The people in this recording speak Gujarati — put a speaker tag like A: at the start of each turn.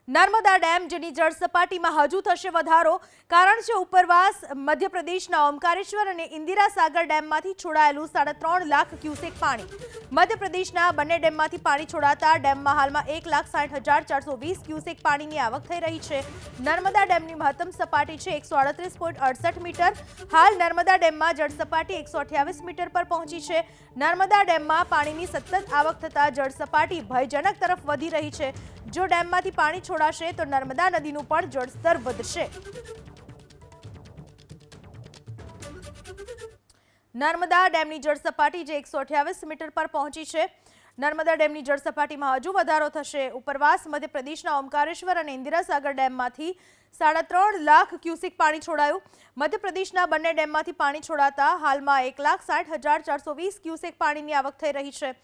A: નર્મદા ડેમ જેની જળ સપાટીમાં હજુ થશે વધારો, કારણ છે ઉપરવાસ મધ્યપ્રદેશના ઓમકારેશ્વર અને ઇન્દિરા સાગર ડેમમાંથી છોડાયેલું 3.5 લાખ ક્યુસેક પાણી. મધ્યપ્રદેશના બંને ડેમમાંથી પાણી છોડાતા ડેમમાં હાલમાં 1,60,420 ક્યુસેક પાણીની આવક થઈ રહી છે. નર્મદા ડેમની મહત્તમ સપાટી છે 138.68 મીટર. હાલ નર્મદા ડેમમાં જળ સપાટી 128 મીટર પર પહોંચી છે. નર્મદા ડેમમાં પાણીની સતત આવક થતા જળ સપાટી ભયજનક તરફ વધી રહી છે. જો ડેમમાંથી પાણી છોડાશે તો નર્મદા નદીનું પણ જળસ્તર વધશે. નર્મદા ડેમની જળ સપાટી જે 128 મીટર પર પહોંચી છે. નર્મદા ડેમની જળ સપાટીમાં હજુ વધારો થશે. ઉપરવાસ મધ્યપ્રદેશના ઓમકારેશ્વર અને ઇન્દિરા સાગર ડેમમાંથી 3.5 લાખ ક્યુસેક પાણી છોડાયું. મધ્યપ્રદેશના બંને ડેમમાંથી પાણી છોડાતા હાલમાં 1,60,420 ક્યુસેક પાણીની આવક થઈ રહી છે.